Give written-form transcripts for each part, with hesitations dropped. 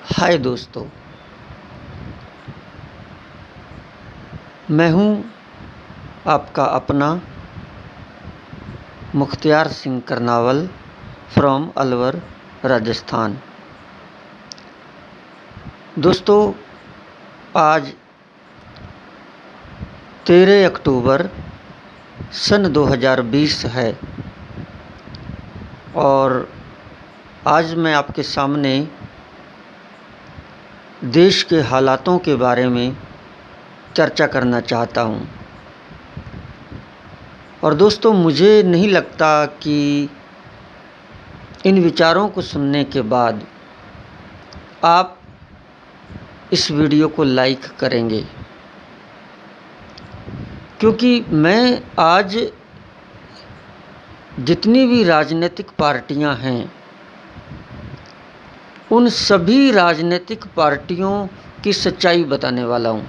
हाय दोस्तों, मैं हूं आपका अपना मुख्तियार सिंह करनावल फ्रॉम अलवर, राजस्थान। दोस्तों, आज 13 अक्टूबर सन 2020 है और आज मैं आपके सामने देश के हालातों के बारे में चर्चा करना चाहता हूं। और दोस्तों, मुझे नहीं लगता कि इन विचारों को सुनने के बाद आप इस वीडियो को लाइक करेंगे, क्योंकि मैं आज जितनी भी राजनीतिक पार्टियां हैं उन सभी राजनीतिक पार्टियों की सच्चाई बताने वाला हूं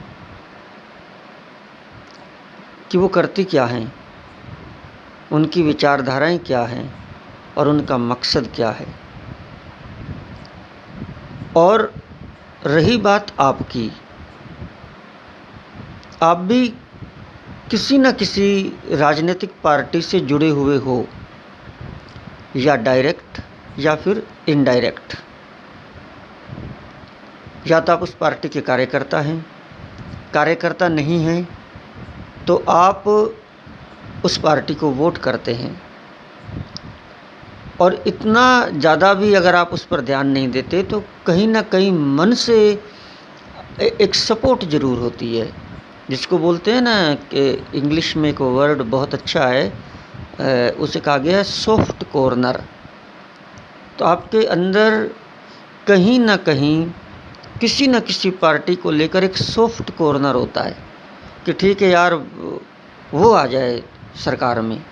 कि वो करती क्या हैं, उनकी विचारधाराएं क्या हैं और उनका मकसद क्या है। और रही बात आपकी, आप भी किसी न किसी राजनीतिक पार्टी से जुड़े हुए हो, या डायरेक्ट या फिर इनडायरेक्ट। या तो आप उस पार्टी के कार्यकर्ता हैं, कार्यकर्ता नहीं हैं तो आप उस पार्टी को वोट करते हैं। और इतना ज़्यादा भी अगर आप उस पर ध्यान नहीं देते तो कहीं ना कहीं मन से एक सपोर्ट ज़रूर होती है, जिसको बोलते हैं ना कि इंग्लिश में एक वर्ड बहुत अच्छा है, उसे कहा गया है सॉफ्ट कॉर्नर। तो आपके अंदर कहीं ना कहीं किसी न किसी पार्टी को लेकर एक सॉफ्ट कॉर्नर होता है कि ठीक है यार, वो आ जाए सरकार में।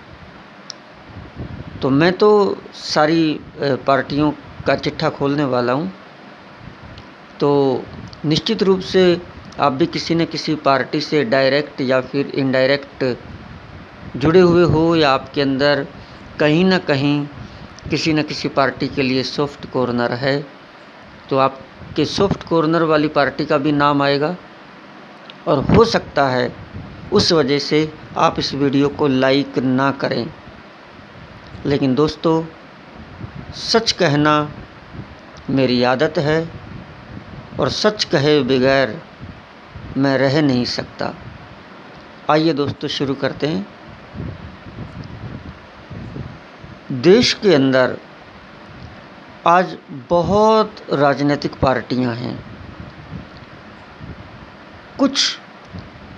तो मैं तो सारी पार्टियों का चिट्ठा खोलने वाला हूँ। तो निश्चित रूप से आप भी किसी न किसी पार्टी से डायरेक्ट या फिर इनडायरेक्ट जुड़े हुए हो, या आपके अंदर कहीं ना कहीं किसी न किसी पार्टी के लिए सॉफ्ट कॉर्नर है, तो आपके सॉफ्ट कॉर्नर वाली पार्टी का भी नाम आएगा। और हो सकता है उस वजह से आप इस वीडियो को लाइक ना करें। लेकिन दोस्तों, सच कहना मेरी आदत है और सच कहे बगैर मैं रह नहीं सकता। आइए दोस्तों, शुरू करते हैं। देश के अंदर आज बहुत राजनीतिक पार्टियां हैं। कुछ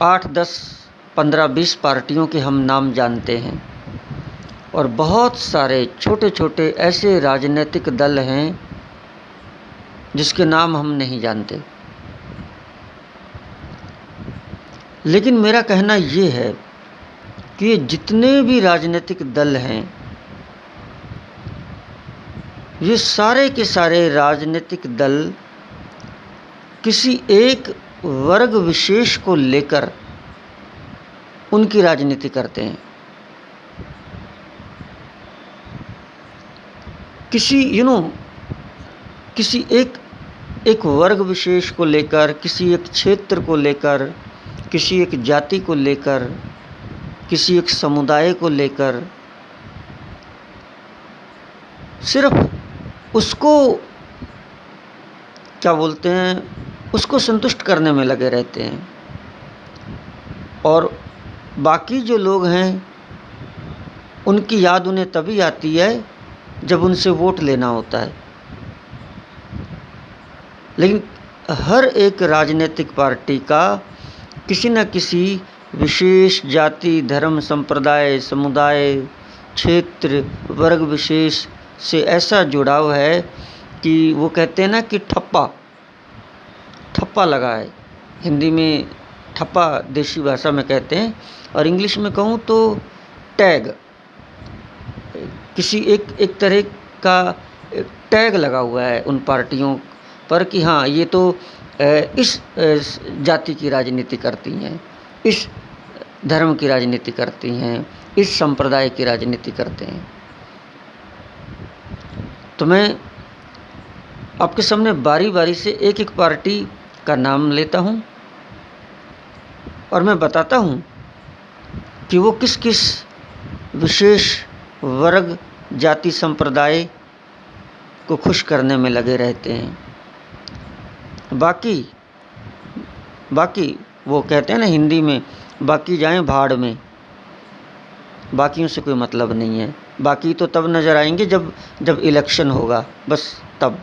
8, 10, 15, 20 पार्टियों के हम नाम जानते हैं और बहुत सारे छोटे छोटे ऐसे राजनीतिक दल हैं जिसके नाम हम नहीं जानते। लेकिन मेरा कहना ये है कि ये जितने भी राजनीतिक दल हैं, ये सारे के सारे राजनीतिक दल किसी एक वर्ग विशेष को लेकर उनकी राजनीति करते हैं। किसी एक वर्ग विशेष को लेकर, किसी एक क्षेत्र को लेकर, किसी एक जाति को लेकर, किसी एक समुदाय को लेकर सिर्फ उसको क्या बोलते हैं, उसको संतुष्ट करने में लगे रहते हैं। और बाकी जो लोग हैं उनकी याद उन्हें तभी आती है जब उनसे वोट लेना होता है। लेकिन हर एक राजनीतिक पार्टी का किसी न किसी विशेष जाति, धर्म, संप्रदाय, समुदाय, क्षेत्र, वर्ग विशेष से ऐसा जुड़ाव है कि वो कहते हैं ना कि ठप्पा लगा है। हिंदी में ठप्पा देशी भाषा में कहते हैं, और इंग्लिश में कहूँ तो टैग। किसी एक तरह का टैग लगा हुआ है उन पार्टियों पर कि हाँ, ये तो इस जाति की राजनीति करती हैं, इस धर्म की राजनीति करती हैं, इस संप्रदाय की राजनीति करते हैं। तो मैं आपके सामने बारी बारी से एक एक पार्टी का नाम लेता हूँ और मैं बताता हूँ कि वो किस किस विशेष वर्ग, जाति, संप्रदाय को खुश करने में लगे रहते हैं। बाकी वो कहते हैं ना हिंदी में, बाकी जाएं भाड़ में, बाकियों से कोई मतलब नहीं है। बाकी तो तब नज़र आएंगे जब इलेक्शन होगा, बस तब।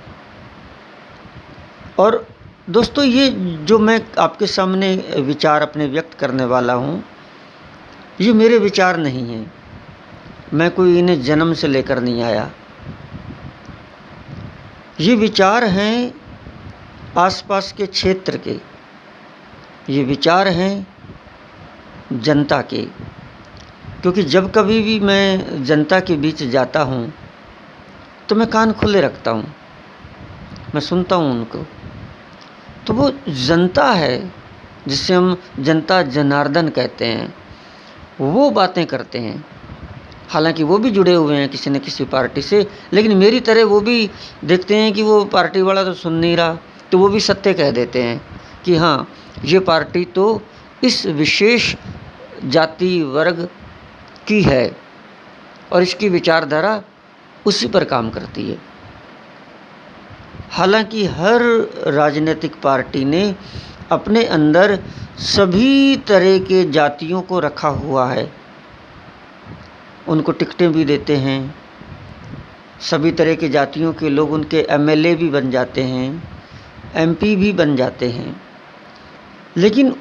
और दोस्तों, ये जो मैं आपके सामने विचार अपने व्यक्त करने वाला हूँ, ये मेरे विचार नहीं हैं। मैं कोई इन्हें जन्म से लेकर नहीं आया। ये विचार हैं आसपास के क्षेत्र के, ये विचार हैं जनता के। क्योंकि जब कभी भी मैं जनता के बीच जाता हूँ तो मैं कान खुले रखता हूँ, मैं सुनता हूँ उनको। तो वो जनता है जिसे हम जनता जनार्दन कहते हैं, वो बातें करते हैं। हालांकि वो भी जुड़े हुए हैं किसी न किसी पार्टी से, लेकिन मेरी तरह वो भी देखते हैं कि वो पार्टी वाला तो सुन नहीं रहा, तो वो भी सत्य कह देते हैं कि हाँ, ये पार्टी तो इस विशेष जाति वर्ग की है और इसकी विचारधारा उसी पर काम करती है। हालांकि हर राजनीतिक पार्टी ने अपने अंदर सभी तरह के जातियों को रखा हुआ है, उनको टिकटें भी देते हैं। सभी तरह के जातियों के लोग उनके एमएलए भी बन जाते हैं, एमपी भी बन जाते हैं। लेकिन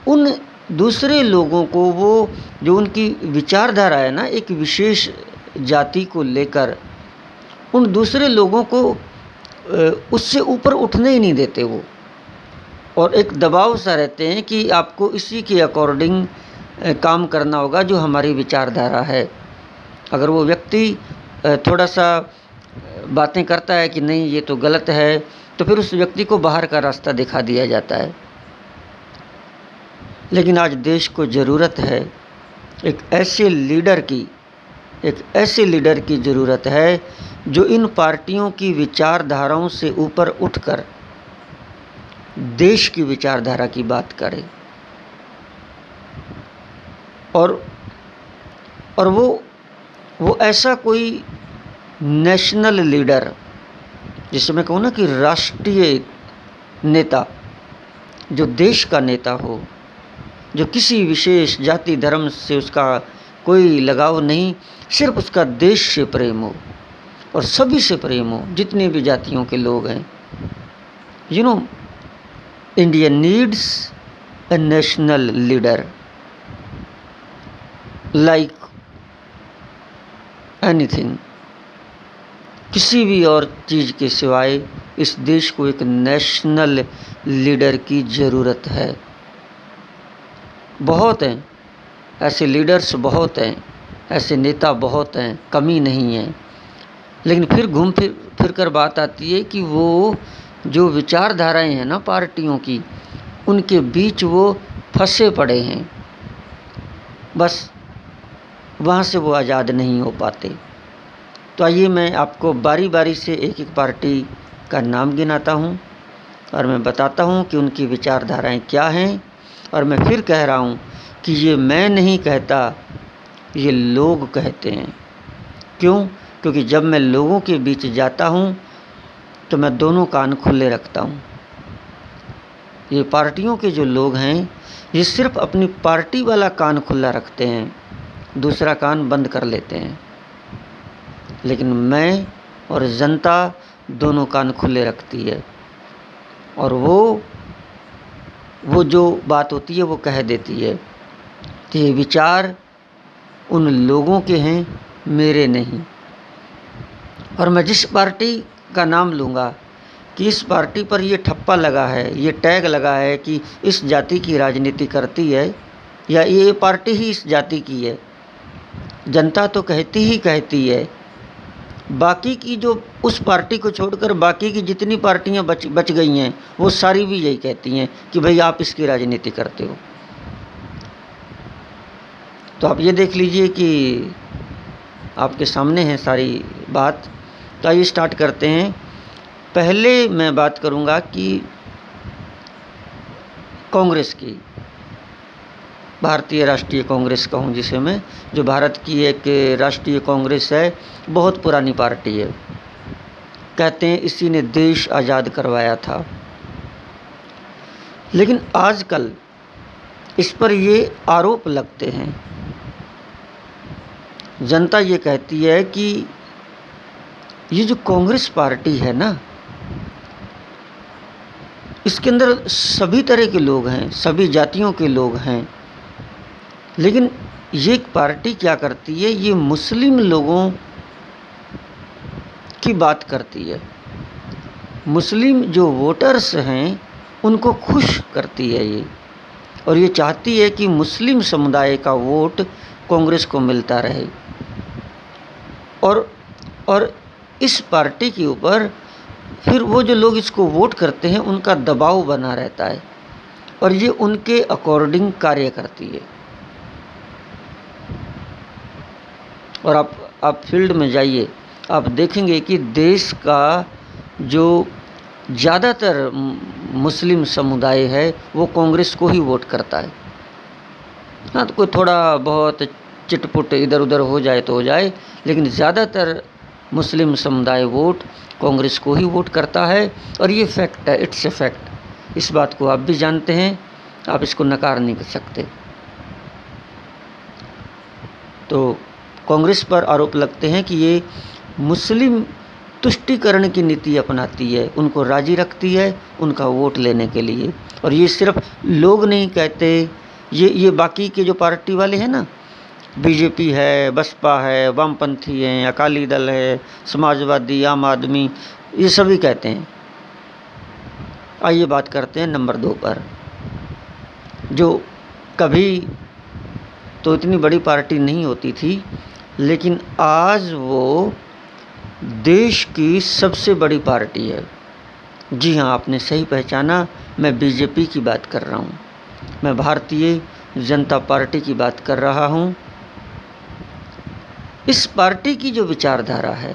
उन दूसरे लोगों को, वो जो उनकी विचारधारा है ना एक विशेष जाति को लेकर, उन दूसरे लोगों को उससे ऊपर उठने ही नहीं देते वो, और एक दबाव सा रहते हैं कि आपको इसी के अकॉर्डिंग काम करना होगा जो हमारी विचारधारा है। अगर वो व्यक्ति थोड़ा सा बातें करता है कि नहीं ये तो गलत है, तो फिर उस व्यक्ति को बाहर का रास्ता दिखा दिया जाता है। लेकिन आज देश को ज़रूरत है एक ऐसे लीडर की ज़रूरत है जो इन पार्टियों की विचारधाराओं से ऊपर उठकर देश की विचारधारा की बात करे। और वो ऐसा कोई नेशनल लीडर, जिसे मैं कहूँ ना कि राष्ट्रीय नेता, जो देश का नेता हो, जो किसी विशेष जाति धर्म से उसका कोई लगाव नहीं, सिर्फ उसका देश से प्रेम हो और सभी से प्रेम हो, जितने भी जातियों के लोग हैं। India needs a national leader like anything। किसी भी और चीज़ के सिवाय इस देश को एक नेशनल लीडर की ज़रूरत है। बहुत हैं ऐसे लीडर्स, बहुत हैं ऐसे नेता, बहुत हैं, कमी नहीं है। लेकिन फिर घूम फिर कर बात आती है कि वो जो विचारधाराएं हैं ना पार्टियों की, उनके बीच वो फंसे पड़े हैं, बस वहाँ से वो आज़ाद नहीं हो पाते। तो आइए मैं आपको बारी बारी से एक एक पार्टी का नाम गिनाता हूँ और मैं बताता हूँ कि उनकी विचारधाराएं क्या हैं। और मैं फिर कह रहा हूँ कि ये मैं नहीं कहता, ये लोग कहते हैं। क्यों? क्योंकि जब मैं लोगों के बीच जाता हूँ तो मैं दोनों कान खुले रखता हूँ। ये पार्टियों के जो लोग हैं, ये सिर्फ अपनी पार्टी वाला कान खुला रखते हैं, दूसरा कान बंद कर लेते हैं। लेकिन मैं और जनता दोनों कान खुले रखती है, और वो जो बात होती है वो कह देती है कि ये विचार उन लोगों के हैं, मेरे नहीं। और मैं जिस पार्टी का नाम लूँगा कि इस पार्टी पर ये ठप्पा लगा है, ये टैग लगा है कि इस जाति की राजनीति करती है, या ये पार्टी ही इस जाति की है, जनता तो कहती है। बाकी की जो उस पार्टी को छोड़कर बाकी की जितनी पार्टियां बच गई हैं, वो सारी भी यही कहती हैं कि भाई आप इसकी राजनीति करते हो। तो आप ये देख लीजिए कि आपके सामने है सारी बात। तो आइए स्टार्ट करते हैं। पहले मैं बात करूँगा कि कांग्रेस की, भारतीय राष्ट्रीय कांग्रेस कहूँ जिसे मैं, जो भारत की एक राष्ट्रीय कांग्रेस है, बहुत पुरानी पार्टी है। कहते हैं इसी ने देश आज़ाद करवाया था। लेकिन आजकल इस पर ये आरोप लगते हैं, जनता ये कहती है कि ये जो कांग्रेस पार्टी है ना, इसके अंदर सभी तरह के लोग हैं, सभी जातियों के लोग हैं, लेकिन ये पार्टी क्या करती है, ये मुस्लिम लोगों की बात करती है। मुस्लिम जो वोटर्स हैं उनको खुश करती है ये, और ये चाहती है कि मुस्लिम समुदाय का वोट कांग्रेस को मिलता रहे। और इस पार्टी के ऊपर फिर वो जो लोग इसको वोट करते हैं उनका दबाव बना रहता है, और ये उनके अकॉर्डिंग कार्य करती है। और आप फील्ड में जाइए, आप देखेंगे कि देश का जो ज़्यादातर मुस्लिम समुदाय है वो कांग्रेस को ही वोट करता है। हाँ, तो कोई थोड़ा बहुत चिटपुट इधर उधर हो जाए तो हो जाए, लेकिन ज़्यादातर मुस्लिम समुदाय वोट कांग्रेस को ही वोट करता है, और ये फैक्ट है, इट्स ए फैक्ट। इस बात को आप भी जानते हैं, आप इसको नकार नहीं कर सकते। तो कांग्रेस पर आरोप लगते हैं कि ये मुस्लिम तुष्टीकरण की नीति अपनाती है, उनको राजी रखती है उनका वोट लेने के लिए। और ये सिर्फ लोग नहीं कहते, ये बाकी के जो पार्टी वाले हैं ना, बीजेपी है, बसपा है, वामपंथी हैं, अकाली दल है, समाजवादी, आम आदमी, ये सभी कहते हैं। आइए बात करते हैं नंबर 2 पर, जो कभी तो इतनी बड़ी पार्टी नहीं होती थी, लेकिन आज वो देश की सबसे बड़ी पार्टी है। जी हाँ, आपने सही पहचाना, मैं बीजेपी की बात कर रहा हूँ, मैं भारतीय जनता पार्टी की बात कर रहा हूँ। इस पार्टी की जो विचारधारा है,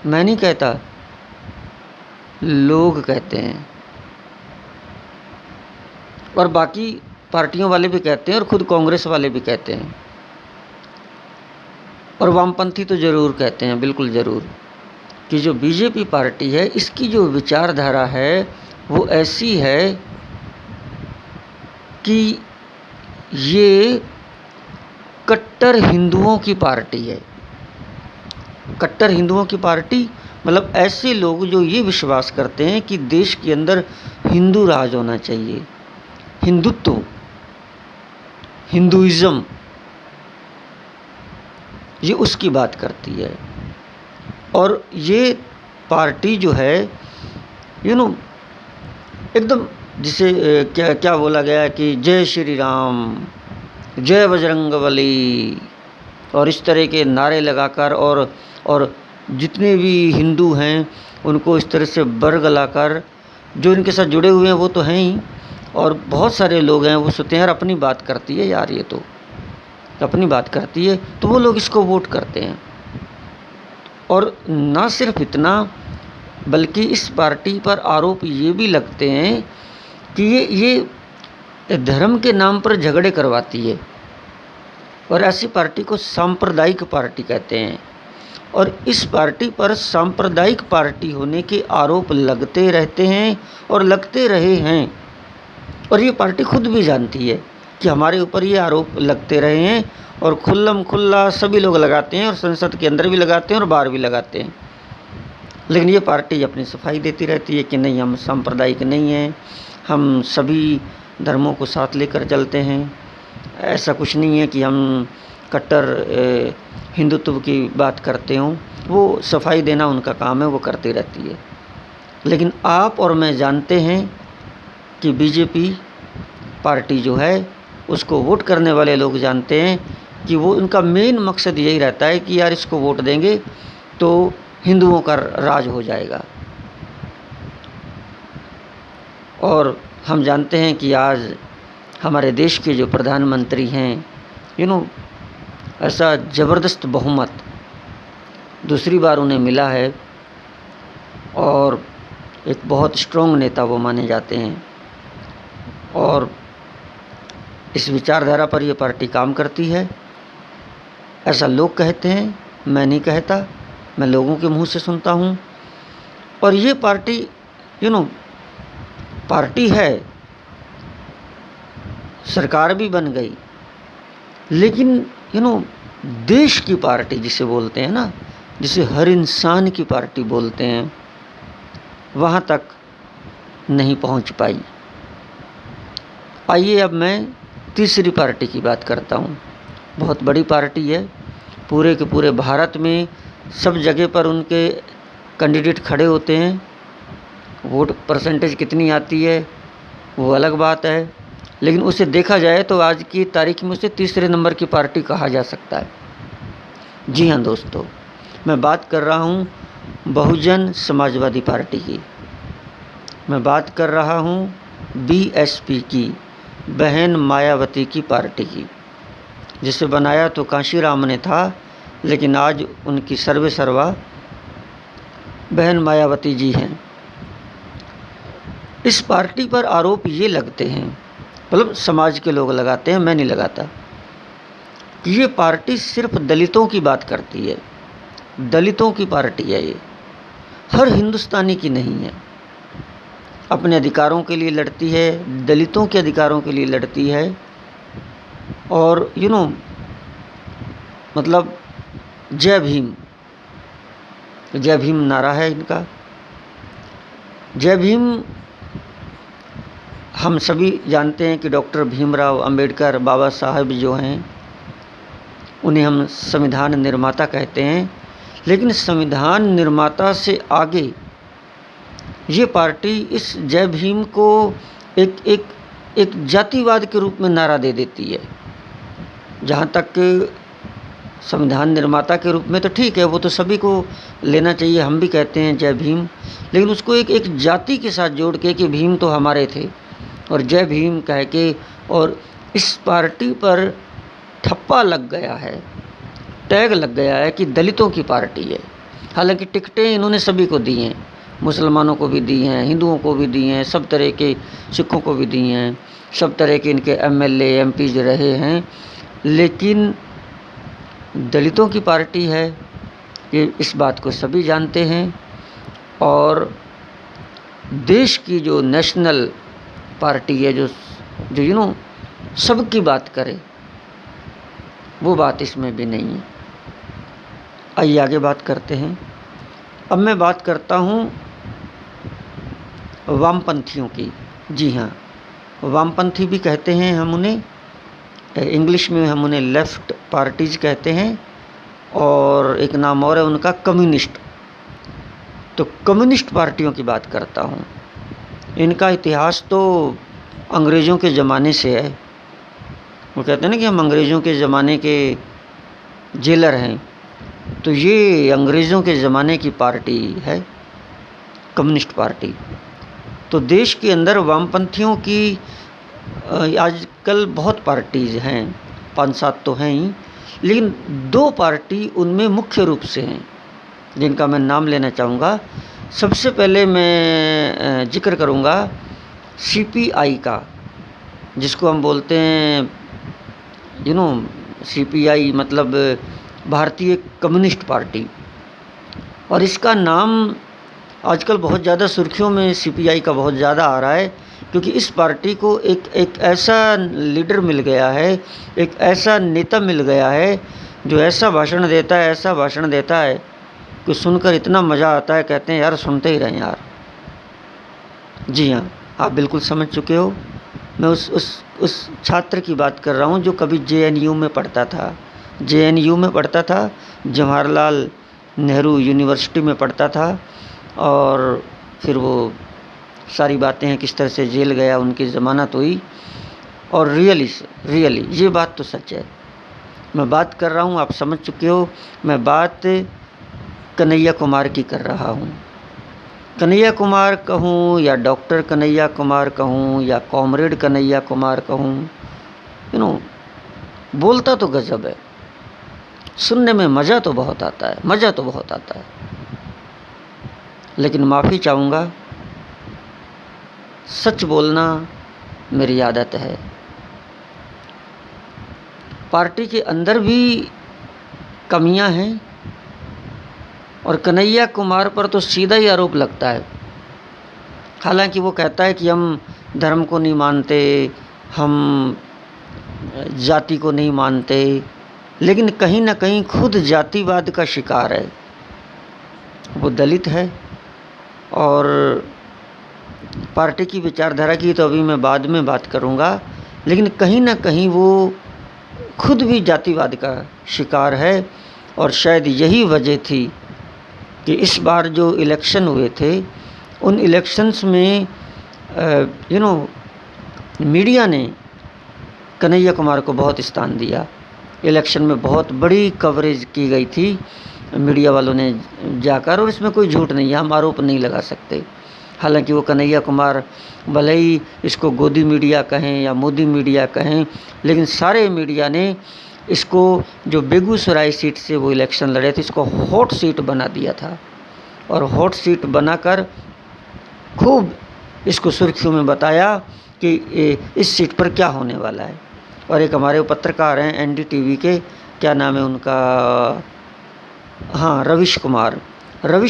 मैं नहीं कहता, लोग कहते हैं, और बाकी पार्टियों वाले भी कहते हैं, और खुद कांग्रेस वाले भी कहते हैं, और वामपंथी तो ज़रूर कहते हैं, बिल्कुल ज़रूर, कि जो बीजेपी पार्टी है इसकी जो विचारधारा है वो ऐसी है कि ये कट्टर हिंदुओं की पार्टी है। कट्टर हिंदुओं की पार्टी मतलब ऐसे लोग जो ये विश्वास करते हैं कि देश के अंदर हिंदू राज होना चाहिए, हिंदुत्व, हिंदुइज़्म, ये उसकी बात करती है। और ये पार्टी जो है एकदम जिसे क्या बोला गया कि जय श्री राम, जय बजरंगबली, और इस तरह के नारे लगाकर, और जितने भी हिंदू हैं उनको इस तरह से बरगलाकर, जो इनके साथ जुड़े हुए हैं वो तो हैं ही, और बहुत सारे लोग हैं वो सोचते हैं यार अपनी बात करती है, यार ये तो अपनी बात करती है, तो वो लोग इसको वोट करते हैं। और ना सिर्फ इतना, बल्कि इस पार्टी पर आरोप ये भी लगते हैं कि ये धर्म के नाम पर झगड़े करवाती है, और ऐसी पार्टी को सांप्रदायिक पार्टी कहते हैं। और इस पार्टी पर सांप्रदायिक पार्टी होने के आरोप लगते रहते हैं और लगते रहे हैं, और ये पार्टी खुद भी जानती है कि हमारे ऊपर ये आरोप लगते रहे हैं, और खुल्लम खुल्ला सभी लोग लगाते हैं, और संसद के अंदर भी लगाते हैं और बाहर भी लगाते हैं। लेकिन ये पार्टी अपनी सफाई देती रहती है कि नहीं, हम सांप्रदायिक नहीं हैं, हम सभी धर्मों को साथ लेकर चलते हैं, ऐसा कुछ नहीं है कि हम कट्टर हिंदुत्व की बात करते हों। वो सफाई देना उनका काम है, वो करती रहती है। लेकिन आप और मैं जानते हैं कि बीजेपी पार्टी जो है उसको वोट करने वाले लोग जानते हैं कि वो उनका मेन मकसद यही रहता है कि यार इसको वोट देंगे तो हिंदुओं का राज हो जाएगा। और हम जानते हैं कि आज हमारे देश के जो प्रधानमंत्री हैं, ऐसा ज़बरदस्त बहुमत दूसरी बार उन्हें मिला है, और एक बहुत स्ट्रॉन्ग नेता वो माने जाते हैं। और इस विचारधारा पर ये पार्टी काम करती है, ऐसा लोग कहते हैं, मैं नहीं कहता, मैं लोगों के मुंह से सुनता हूँ। और ये पार्टी पार्टी है, सरकार भी बन गई, लेकिन देश की पार्टी जिसे बोलते हैं ना, जिसे हर इंसान की पार्टी बोलते हैं, वहाँ तक नहीं पहुँच पाई। आइए अब मैं तीसरी पार्टी की बात करता हूँ। बहुत बड़ी पार्टी है, पूरे के पूरे भारत में सब जगह पर उनके कैंडिडेट खड़े होते हैं। वोट परसेंटेज कितनी आती है वो अलग बात है, लेकिन उसे देखा जाए तो आज की तारीख में उसे तीसरे नंबर की पार्टी कहा जा सकता है। जी हाँ दोस्तों, मैं बात कर रहा हूँ बहुजन समाजवादी पार्टी की। मैं बात कर रहा हूँ बीएसपी की, बहन मायावती की पार्टी की, जिसे बनाया तो कांशीराम ने था, लेकिन आज उनकी सर्वे सर्वा बहन मायावती जी हैं। इस पार्टी पर आरोप ये लगते हैं, मतलब समाज के लोग लगाते हैं, मैं नहीं लगाता, कि ये पार्टी सिर्फ दलितों की बात करती है। दलितों की पार्टी है ये, हर हिंदुस्तानी की नहीं है। अपने अधिकारों के लिए लड़ती है, दलितों के अधिकारों के लिए लड़ती है। और मतलब जय भीम, जय भीम नारा है इनका। जय भीम हम सभी जानते हैं कि डॉक्टर भीमराव अंबेडकर बाबा साहब जो हैं, उन्हें हम संविधान निर्माता कहते हैं, लेकिन संविधान निर्माता से आगे ये पार्टी इस जय भीम को एक जातिवाद के रूप में नारा दे देती है। जहाँ तक संविधान निर्माता के रूप में तो ठीक है, वो तो सभी को लेना चाहिए, हम भी कहते हैं जय भीम, लेकिन उसको एक जाति के साथ जोड़ के कि भीम तो हमारे थे और जय भीम कह के, और इस पार्टी पर ठप्पा लग गया है, टैग लग गया है कि दलितों की पार्टी है। हालांकि टिकटें इन्होंने सभी को दी हैं, मुसलमानों को भी दी हैं, हिंदुओं को भी दी हैं, सब तरह के सिखों को भी दी हैं, सब तरह के इनके एमएलए एमपी रहे हैं, लेकिन दलितों की पार्टी है, ये इस बात को सभी जानते हैं। और देश की जो नेशनल पार्टी है, जो सबकी बात करे, वो बात इसमें भी नहीं है। आइए आगे बात करते हैं। अब मैं बात करता हूँ वामपंथियों की। जी हाँ, वामपंथी भी कहते हैं हम उन्हें, इंग्लिश में हम उन्हें लेफ़्ट पार्टीज कहते हैं, और एक नाम और है उनका कम्युनिस्ट। तो कम्युनिस्ट पार्टियों की बात करता हूँ। इनका इतिहास तो अंग्रेज़ों के ज़माने से है। वो कहते हैं ना कि हम अंग्रेज़ों के ज़माने के जेलर हैं, तो ये अंग्रेज़ों के ज़माने की पार्टी है कम्युनिस्ट पार्टी। तो देश के अंदर वामपंथियों की आजकल बहुत पार्टीज़ हैं, 5-7 तो हैं ही, लेकिन 2 पार्टी उनमें मुख्य रूप से हैं जिनका मैं नाम लेना चाहूँगा। सबसे पहले मैं जिक्र करूँगा सीपीआई का, जिसको हम बोलते हैं सीपीआई मतलब भारतीय कम्युनिस्ट पार्टी। और इसका नाम आजकल बहुत ज़्यादा सुर्खियों में सीपीआई का बहुत ज़्यादा आ रहा है, क्योंकि इस पार्टी को एक ऐसा लीडर मिल गया है, एक ऐसा नेता मिल गया है जो ऐसा भाषण देता है कि सुनकर इतना मज़ा आता है, कहते हैं यार सुनते ही रहें यार। जी हाँ, आप बिल्कुल समझ चुके हो। मैं उस छात्र की बात कर रहा हूँ जो कभी जेएनयू में पढ़ता था, जवाहरलाल नेहरू यूनिवर्सिटी में पढ़ता था, और फिर वो सारी बातें हैं किस तरह से जेल गया, उनकी ज़मानत हुई, और रियली ये बात तो सच है। मैं बात कर रहा हूँ, आप समझ चुके हो, मैं बात कन्हैया कुमार की कर रहा हूँ। कन्हैया कुमार कहूँ या डॉक्टर कन्हैया कुमार कहूँ या कॉमरेड कन्हैया कुमार कहूँ, बोलता तो गजब है, सुनने में मज़ा तो बहुत आता है। लेकिन माफ़ी चाहूँगा, सच बोलना मेरी आदत है। पार्टी के अंदर भी कमियां हैं और कन्हैया कुमार पर तो सीधा ही आरोप लगता है। हालांकि वो कहता है कि हम धर्म को नहीं मानते, हम जाति को नहीं मानते, लेकिन कहीं ना कहीं खुद जातिवाद का शिकार है। वो दलित है और पार्टी की विचारधारा की तो अभी मैं बाद में बात करूंगा, लेकिन कहीं ना कहीं वो खुद भी जातिवाद का शिकार है। और शायद यही वजह थी कि इस बार जो इलेक्शन हुए थे, उन इलेक्शंस में मीडिया ने कन्हैया कुमार को बहुत स्थान दिया। इलेक्शन में बहुत बड़ी कवरेज की गई थी मीडिया वालों ने जाकर, और इसमें कोई झूठ नहीं है, हम आरोप नहीं लगा सकते। हालांकि वो कन्हैया कुमार भले ही इसको गोदी मीडिया कहें या मोदी मीडिया कहें, लेकिन सारे मीडिया ने इसको, जो बेगूसराय सीट से वो इलेक्शन लड़े थे, इसको हॉट सीट बना दिया था और हॉट सीट बनाकर खूब इसको सुर्खियों में बताया कि इस सीट पर क्या होने वाला है। और एक हमारे पत्रकार हैं एनडीटीवी के, क्या नाम है उनका, हाँ, रविश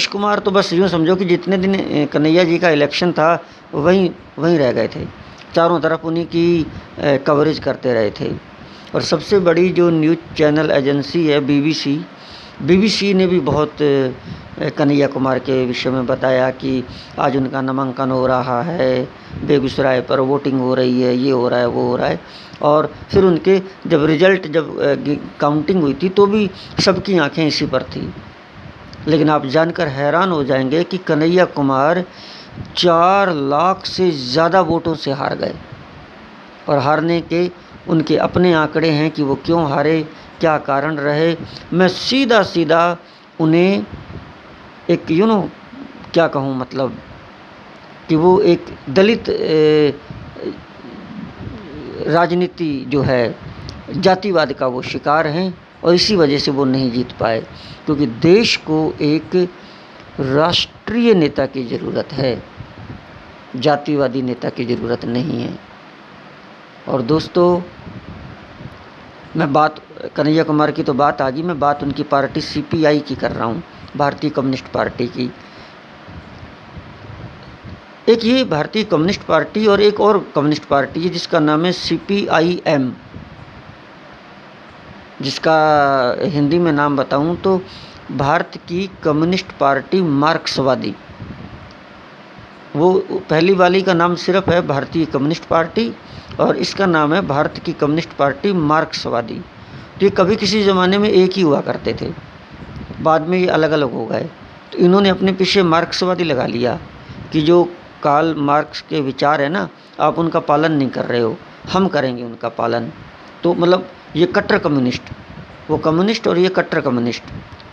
कुमार तो बस यूँ समझो कि जितने दिन कन्हैया जी का इलेक्शन था वहीं रह गए थे, चारों तरफ उन्हीं की कवरेज करते रहे थे। और सबसे बड़ी जो न्यूज़ चैनल एजेंसी है बीबीसी ने भी बहुत कन्हैया कुमार के विषय में बताया कि आज उनका नामांकन हो रहा है, बेगूसराय पर वोटिंग हो रही है, ये हो रहा है, वो हो रहा है। और फिर उनके जब रिजल्ट काउंटिंग हुई थी तो भी सबकी आंखें इसी पर थी। लेकिन आप जानकर हैरान हो जाएंगे कि कन्हैया कुमार 4 लाख से ज़्यादा वोटों से हार गए। और हारने के उनके अपने आंकड़े हैं कि वो क्यों हारे, क्या कारण रहे। मैं सीधा उन्हें एक क्या कहूँ, मतलब कि वो एक दलित राजनीति जो है, जातिवाद का वो शिकार हैं और इसी वजह से वो नहीं जीत पाए, क्योंकि देश को एक राष्ट्रीय नेता की ज़रूरत है, जातिवादी नेता की ज़रूरत नहीं है। और दोस्तों, मैं बात कन्हैया कुमार की तो बात आ गई, मैं बात उनकी पार्टी सीपीआई की कर रहा हूँ, भारतीय कम्युनिस्ट पार्टी की। एक ये भारतीय कम्युनिस्ट पार्टी और एक और कम्युनिस्ट पार्टी है जिसका नाम है सीपीआईएम, जिसका हिंदी में नाम बताऊं तो भारत की कम्युनिस्ट पार्टी मार्क्सवादी। वो पहली वाली का नाम सिर्फ है भारतीय कम्युनिस्ट पार्टी और इसका नाम है भारत की कम्युनिस्ट पार्टी मार्क्सवादी। तो ये कभी किसी ज़माने में एक ही हुआ करते थे, बाद में ये अलग अलग हो गए। तो इन्होंने अपने पीछे मार्क्सवादी लगा लिया कि जो कार्ल मार्क्स के विचार है ना, आप उनका पालन नहीं कर रहे हो, हम करेंगे उनका पालन। तो मतलब ये कट्टर कम्युनिस्ट, वो कम्युनिस्ट और ये कट्टर कम्युनिस्ट।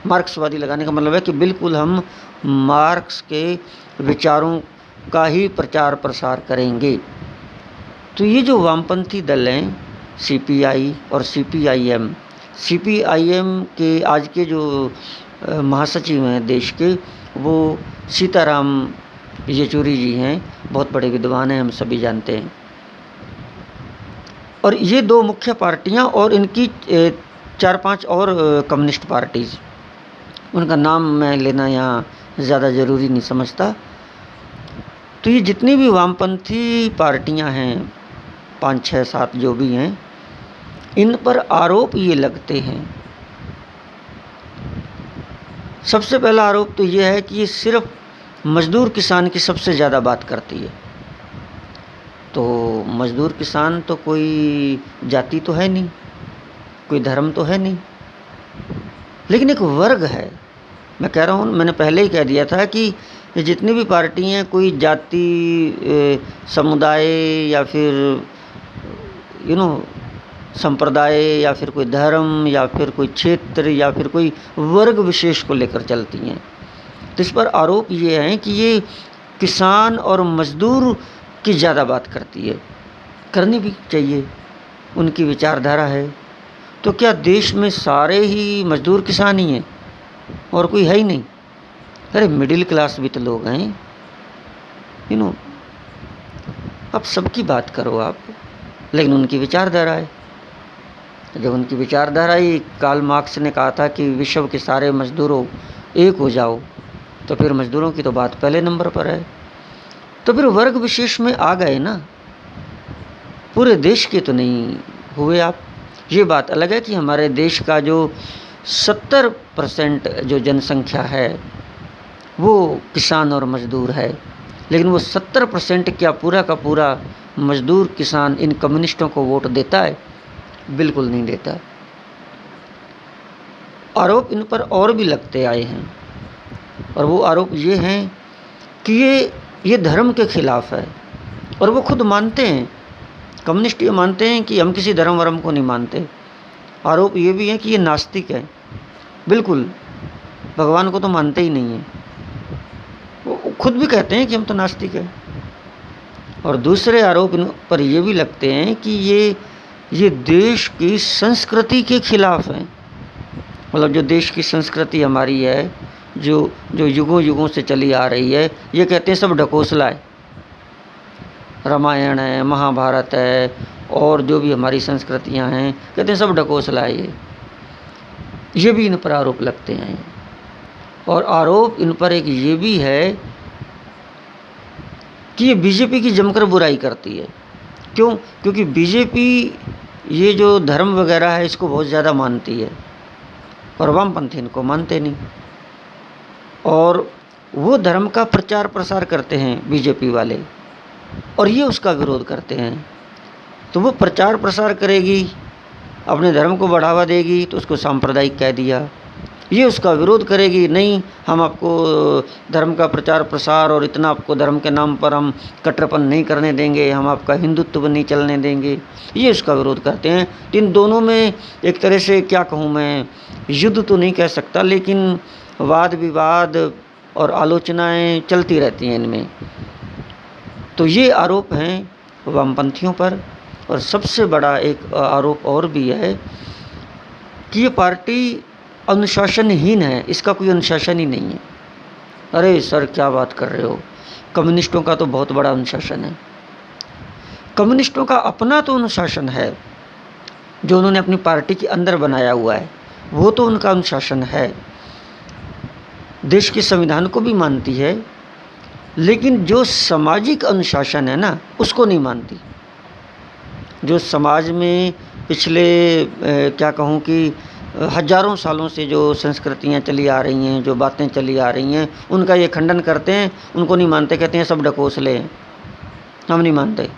मार्क्सवादी लगाने का मतलब है कि बिल्कुल हम मार्क्स के विचारों का ही प्रचार प्रसार करेंगे। तो ये जो वामपंथी दल हैं सीपीआई और सीपीआईएम के आज के जो महासचिव हैं देश के, वो सीताराम येचुरी जी हैं, बहुत बड़े विद्वान हैं, हम सभी जानते हैं। और ये 2 मुख्य पार्टियां और इनकी 4-5 और कम्युनिस्ट पार्टीज़, उनका नाम मैं लेना यहाँ ज़्यादा ज़रूरी नहीं समझता। तो ये जितनी भी वामपंथी पार्टियां हैं, 5, 6, 7 जो भी हैं, इन पर आरोप ये लगते हैं। सबसे पहला आरोप तो ये है कि ये सिर्फ मज़दूर किसान की सबसे ज़्यादा बात करती है। तो मज़दूर किसान तो कोई जाति तो है नहीं, कोई धर्म तो है नहीं, लेकिन एक वर्ग है। मैं कह रहा हूँ, मैंने पहले ही कह दिया था कि जितनी भी पार्टी हैं, कोई जाति समुदाय या फिर संप्रदाय या फिर कोई धर्म या फिर कोई क्षेत्र या फिर कोई वर्ग विशेष को लेकर चलती हैं। तो इस पर आरोप ये हैं कि ये किसान और मज़दूर की ज़्यादा बात करती है, करनी भी चाहिए, उनकी विचारधारा है। तो क्या देश में सारे ही मज़दूर किसान ही हैं और कोई है ही नहीं? अरे मिडिल क्लास भी तो लोग हैं, यू नो। अब सबकी बात करो आप, लेकिन उनकी विचारधारा है। जब उनकी विचारधारा ही, कार्ल मार्क्स ने कहा था कि विश्व के सारे मजदूरों एक हो जाओ, तो फिर मजदूरों की तो बात पहले नंबर पर है। तो फिर वर्ग विशेष में आ गए ना, पूरे देश के तो नहीं हुए आप। ये बात अलग है कि हमारे देश का जो 70% जो जनसंख्या है वो किसान और मजदूर है, लेकिन वो 70% क्या पूरा का पूरा मजदूर किसान इन कम्युनिस्टों को वोट देता है? बिल्कुल नहीं देता। आरोप इन पर और भी लगते आए हैं, और वो आरोप ये हैं कि ये धर्म के खिलाफ है, और वो खुद मानते हैं, कम्युनिस्ट ये मानते हैं कि हम किसी धर्म वर्म को नहीं मानते। आरोप ये भी है कि ये नास्तिक है, बिल्कुल भगवान को तो मानते ही नहीं है। वो खुद भी कहते हैं कि हम तो नास्तिक हैं। और दूसरे आरोप इन पर ये भी लगते हैं कि ये देश की संस्कृति के खिलाफ हैं। मतलब जो देश की संस्कृति हमारी है, जो युगों युगों से चली आ रही है, ये कहते हैं सब ढकोसला है। रामायण है, महाभारत है, और जो भी हमारी संस्कृतियां हैं, कहते हैं सब ढकोसला है। ये भी इन पर आरोप लगते हैं। और आरोप इन पर एक ये भी है कि ये बीजेपी की जमकर बुराई करती है। क्यों? क्योंकि बीजेपी ये जो धर्म वगैरह है इसको बहुत ज़्यादा मानती है, और वामपंथी इनको मानते नहीं। और वो धर्म का प्रचार प्रसार करते हैं बीजेपी वाले, और ये उसका विरोध करते हैं। तो वो प्रचार प्रसार करेगी, अपने धर्म को बढ़ावा देगी, तो उसको सांप्रदायिक कह दिया। ये उसका विरोध करेगी, नहीं हम आपको धर्म का प्रचार प्रसार और इतना आपको धर्म के नाम पर हम कट्टरपन नहीं करने देंगे, हम आपका हिंदुत्व नहीं चलने देंगे, ये उसका विरोध करते हैं। इन दोनों में एक तरह से क्या कहूँ मैं, युद्ध तो नहीं कह सकता, लेकिन वाद विवाद और आलोचनाएं चलती रहती हैं इनमें। तो ये आरोप हैं वामपंथियों पर। और सबसे बड़ा एक आरोप और भी है कि ये पार्टी अनुशासनहीन है, इसका कोई अनुशासन ही नहीं है। अरे सर क्या बात कर रहे हो, कम्युनिस्टों का तो बहुत बड़ा अनुशासन है। कम्युनिस्टों का अपना तो अनुशासन है जो उन्होंने अपनी पार्टी के अंदर बनाया हुआ है, वो तो उनका अनुशासन है, देश के संविधान को भी मानती है, लेकिन जो सामाजिक अनुशासन है ना, उसको नहीं मानती। जो समाज में पिछले क्या कहूँ कि हजारों सालों से जो संस्कृतियाँ चली आ रही हैं, जो बातें चली आ रही हैं, उनका ये खंडन करते हैं, उनको नहीं मानते, कहते हैं सब ढकोसले हैं, हम नहीं मानते।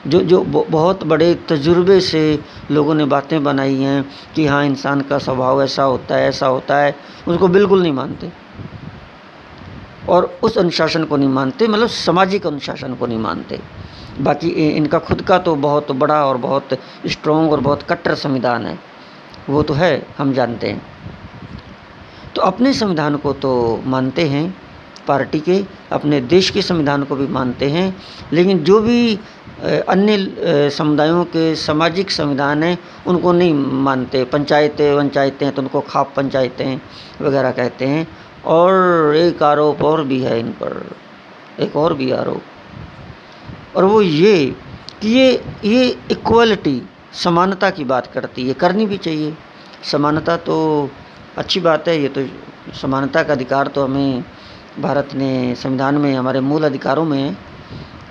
जो बहुत बड़े तजुर्बे से लोगों ने बातें बनाई हैं कि हाँ इंसान का स्वभाव ऐसा होता है, ऐसा होता है, उसको बिल्कुल नहीं मानते। और उस अनुशासन को नहीं मानते, मतलब सामाजिक अनुशासन को नहीं मानते। बाकी इनका खुद का तो बहुत बड़ा और बहुत स्ट्रॉन्ग और बहुत कट्टर संविधान है, वो तो है, हम जानते हैं। तो अपने संविधान को तो मानते हैं पार्टी के, अपने देश के संविधान को भी मानते हैं, लेकिन जो भी अन्य समुदायों के सामाजिक संविधान हैं उनको नहीं मानते। पंचायतें तो उनको खाप पंचायतें वगैरह कहते हैं। और एक आरोप और भी है इन पर, एक और भी आरोप, और वो ये कि ये इक्वलिटी, समानता की बात करती है, करनी भी चाहिए। समानता तो अच्छी बात है, ये तो समानता का अधिकार तो हमें भारत ने संविधान में, हमारे मूल अधिकारों में है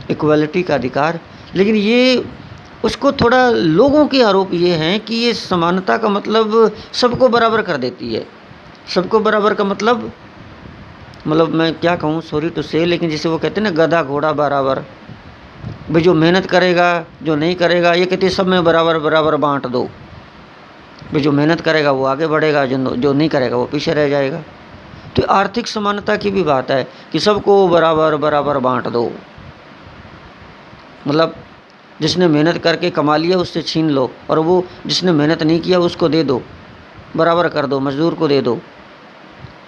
इक्वलिटी का अधिकार। लेकिन ये उसको थोड़ा लोगों के आरोप ये हैं कि ये समानता का मतलब सबको बराबर कर देती है। सबको बराबर का मतलब मैं क्या कहूँ, सॉरी टू से, लेकिन जैसे वो कहते हैं ना गधा घोड़ा बराबर, भाई जो मेहनत करेगा जो नहीं करेगा, ये कहते हैं सब में बराबर बराबर बांट दो। भाई जो मेहनत करेगा वो आगे बढ़ेगा, जो नहीं करेगा वो पीछे रह जाएगा। तो आर्थिक समानता की भी बात है कि सबको बराबर बराबर बांट दो। मतलब जिसने मेहनत करके कमा लिया उससे छीन लो, और वो जिसने मेहनत नहीं किया उसको दे दो, बराबर कर दो, मजदूर को दे दो।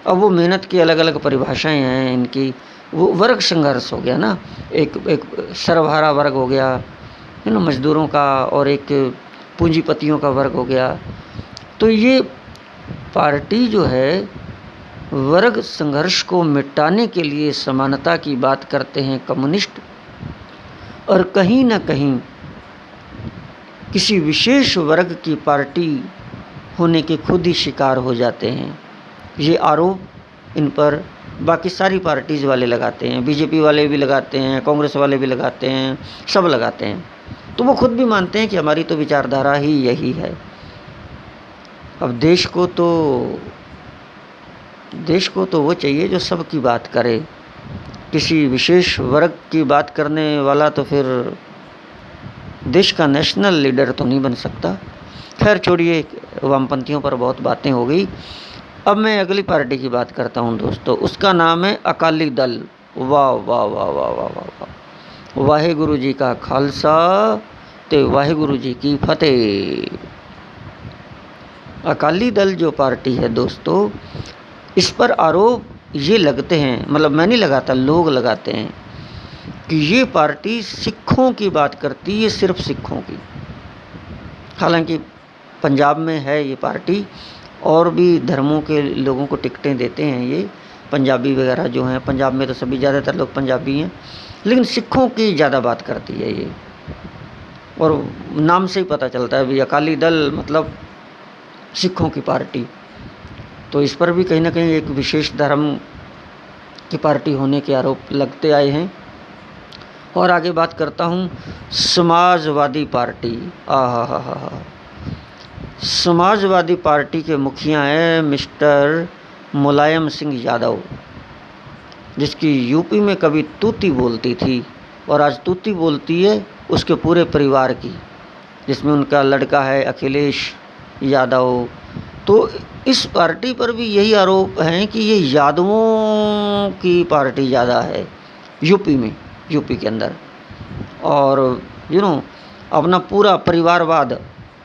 अब वो मेहनत की अलग अलग परिभाषाएं हैं इनकी। वो वर्ग संघर्ष हो गया ना, एक सर्वहारा वर्ग हो गया है ना मजदूरों का, और एक पूंजीपतियों का वर्ग हो गया। तो ये पार्टी जो है वर्ग संघर्ष को मिटाने के लिए समानता की बात करते हैं कम्युनिस्ट, और कहीं न कहीं किसी विशेष वर्ग की पार्टी होने के खुद ही शिकार हो जाते हैं। ये आरोप इन पर बाकी सारी पार्टीज़ वाले लगाते हैं, बीजेपी वाले भी लगाते हैं, कांग्रेस वाले भी लगाते हैं, सब लगाते हैं। तो वो खुद भी मानते हैं कि हमारी तो विचारधारा ही यही है। अब देश को तो वो चाहिए जो सबकी बात करे। किसी विशेष वर्ग की बात करने वाला तो फिर देश का नेशनल लीडर तो नहीं बन सकता। खैर छोड़िए, वामपंथियों पर बहुत बातें हो गई। अब मैं अगली पार्टी की बात करता हूँ दोस्तों, उसका नाम है अकाली दल। वाह वाह वाह वाह वाह वाह वाह, वाहेगुरु जी का खालसा ते वाहेगुरु जी की फतेह। अकाली दल जो पार्टी है दोस्तों, इस पर आरोप ये लगते हैं, मतलब मैं नहीं लगाता, लोग लगाते हैं कि ये पार्टी सिखों की बात करती है, सिर्फ सिखों की। हालांकि पंजाब में है ये पार्टी, और भी धर्मों के लोगों को टिकटें देते हैं ये, पंजाबी वगैरह जो हैं, पंजाब में तो सभी ज़्यादातर लोग पंजाबी हैं, लेकिन सिखों की ज़्यादा बात करती है ये। और नाम से ही पता चलता है भी अकाली दल मतलब सिखों की पार्टी। तो इस पर भी कहीं ना कहीं एक विशेष धर्म की पार्टी होने के आरोप लगते आए हैं। और आगे बात करता हूँ समाजवादी पार्टी। आहा, समाजवादी पार्टी के मुखिया हैं मिस्टर मुलायम सिंह यादव, जिसकी यूपी में कभी तूती बोलती थी और आज तूती बोलती है उसके पूरे परिवार की, जिसमें उनका लड़का है अखिलेश यादव। तो इस पार्टी पर भी यही आरोप है कि ये यादवों की पार्टी ज़्यादा है यूपी में, यूपी के अंदर। और अपना पूरा परिवारवाद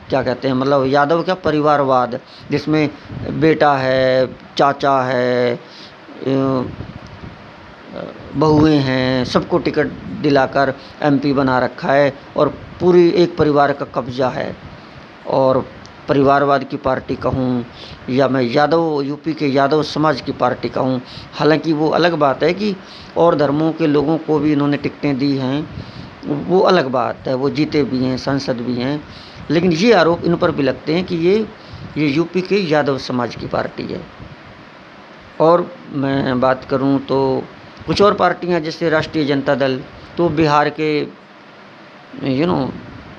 क्या कहते हैं, मतलब यादव क्या परिवारवाद, जिसमें बेटा है, चाचा है, बहुएं हैं, सबको टिकट दिलाकर एमपी बना रखा है और पूरी एक परिवार का कब्जा है। और परिवारवाद की पार्टी कहूँ या मैं यादव, यूपी के यादव समाज की पार्टी कहूँ, हालांकि वो अलग बात है कि और धर्मों के लोगों को भी इन्होंने टिकटें दी हैं, वो अलग बात है, वो जीते भी हैं, सांसद भी हैं, लेकिन ये आरोप इन पर भी लगते हैं कि ये यूपी के यादव समाज की पार्टी है। और मैं बात करूं तो कुछ और पार्टियां जैसे राष्ट्रीय जनता दल, तो बिहार के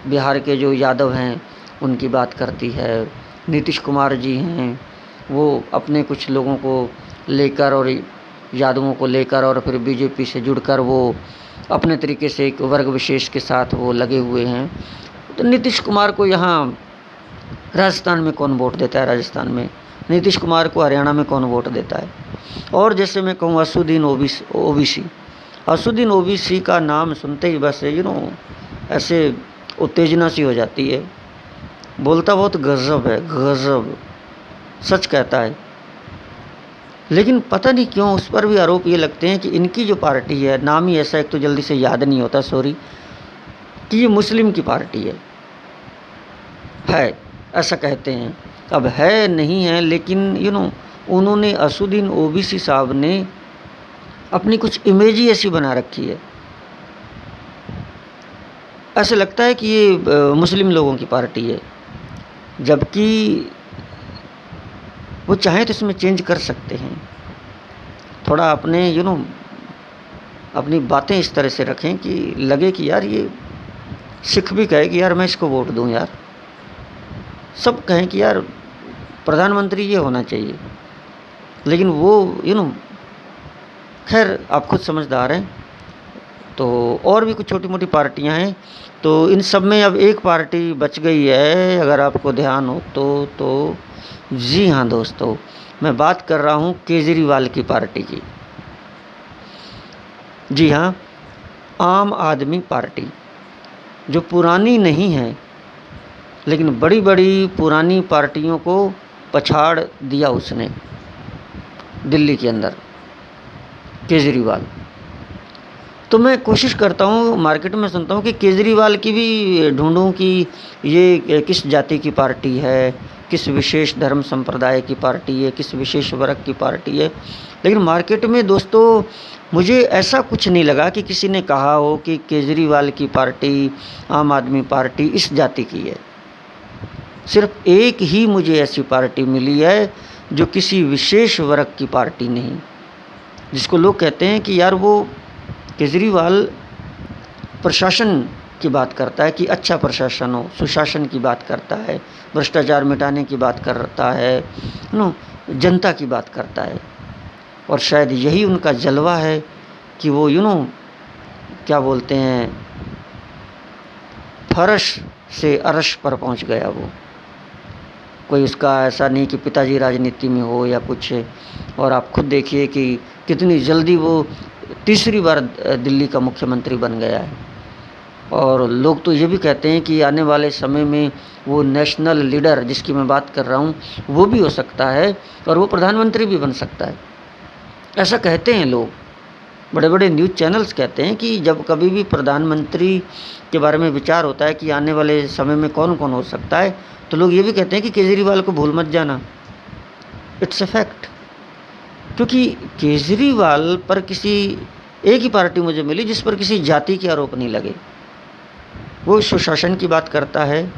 बिहार के जो यादव हैं उनकी बात करती है। नीतीश कुमार जी हैं, वो अपने कुछ लोगों को लेकर और यादवों को लेकर और फिर बीजेपी से जुड़कर वो अपने तरीके से एक वर्ग विशेष के साथ वो लगे हुए हैं। तो नीतीश कुमार को यहाँ राजस्थान में कौन वोट देता है, राजस्थान में नीतीश कुमार को हरियाणा में कौन वोट देता है। और जैसे मैं कहूँ असुद्दीन ओबीसी, असुद्दीन ओबीसी का नाम सुनते ही बस ऐसे उत्तेजना सी हो जाती है। बोलता बहुत गजब है, गजब, सच कहता है। लेकिन पता नहीं क्यों उस पर भी आरोप ये लगते हैं कि इनकी जो पार्टी है, नाम ही ऐसा, एक तो जल्दी से याद नहीं होता, सॉरी, कि ये मुस्लिम की पार्टी है ऐसा कहते हैं। अब है नहीं है, लेकिन उन्होंने असुद्दीन ओबीसी साहब ने अपनी कुछ इमेज ही ऐसी बना रखी है, ऐसे लगता है कि ये मुस्लिम लोगों की पार्टी है, जबकि वो चाहें तो इसमें चेंज कर सकते हैं। थोड़ा अपने अपनी बातें इस तरह से रखें कि लगे कि यार ये सिख भी कहे कि यार मैं इसको वोट दूं, यार सब कहें कि यार प्रधानमंत्री ये होना चाहिए, लेकिन वो खैर आप खुद समझदार हैं। तो और भी कुछ छोटी मोटी पार्टियां हैं, तो इन सब में अब एक पार्टी बच गई है, अगर आपको ध्यान हो तो जी हाँ दोस्तों, मैं बात कर रहा हूँ केजरीवाल की पार्टी की। जी हाँ, आम आदमी पार्टी, जो पुरानी नहीं है, लेकिन बड़ी बड़ी पुरानी पार्टियों को पछाड़ दिया उसने दिल्ली के अंदर, केजरीवाल। तो मैं कोशिश करता हूँ, मार्केट में सुनता हूँ कि केजरीवाल की भी ढूंढूं कि ये किस जाति की पार्टी है, किस विशेष धर्म संप्रदाय की पार्टी है, किस विशेष वर्ग की पार्टी है। लेकिन मार्केट में दोस्तों मुझे ऐसा कुछ नहीं लगा कि किसी ने कहा हो कि केजरीवाल की पार्टी, आम आदमी पार्टी इस जाति की है। सिर्फ एक ही मुझे ऐसी पार्टी मिली है जो किसी विशेष वर्ग की पार्टी नहीं, जिसको लोग कहते हैं कि यार वो केजरीवाल प्रशासन की बात करता है कि अच्छा प्रशासन हो, सुशासन की बात करता है, भ्रष्टाचार मिटाने की बात करता है, जनता की बात करता है। और शायद यही उनका जलवा है कि वो क्या बोलते हैं, फर्श से अर्श पर पहुंच गया वो। कोई उसका ऐसा नहीं कि पिताजी राजनीति में हो या कुछ। और आप खुद देखिए कि कितनी जल्दी वो तीसरी बार दिल्ली का मुख्यमंत्री बन गया है। और लोग तो ये भी कहते हैं कि आने वाले समय में वो नेशनल लीडर जिसकी मैं बात कर रहा हूँ वो भी हो सकता है और वो प्रधानमंत्री भी बन सकता है। ऐसा कहते हैं लोग, बड़े बड़े न्यूज़ चैनल्स कहते हैं कि जब कभी भी प्रधानमंत्री के बारे में विचार होता है कि आने वाले समय में कौन कौन हो सकता है, तो लोग ये भी कहते हैं कि केजरीवाल को भूल मत जाना। It's a fact. क्योंकि केजरीवाल पर किसी एक ही पार्टी मुझे मिली जिस पर किसी जाति के आरोप नहीं लगे। वो सुशासन की बात करता है,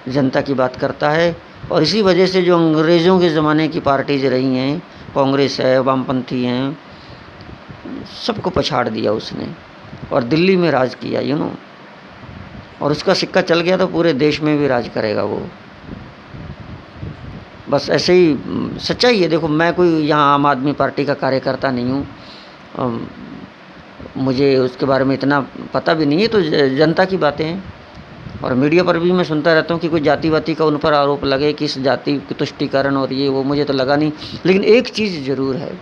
जनता की बात करता है। और इसी वजह से जो अंग्रेज़ों के ज़माने की पार्टीज रही हैं, कांग्रेस है, वामपंथी हैं, सबको पछाड़ दिया उसने और दिल्ली में राज किया और उसका सिक्का चल गया तो पूरे देश में भी राज करेगा वो। बस ऐसे ही सच्चाई है। देखो, मैं कोई यहाँ आम आदमी पार्टी का कार्यकर्ता नहीं हूँ, मुझे उसके बारे में इतना पता भी नहीं है, तो जनता की बातें हैं। और मीडिया पर भी मैं सुनता रहता हूँ कि कोई जातिवादी का उन पर आरोप लगे कि इस जाति की तुष्टिकरण और ये वो, मुझे तो लगा नहीं। लेकिन एक चीज़ ज़रूर है,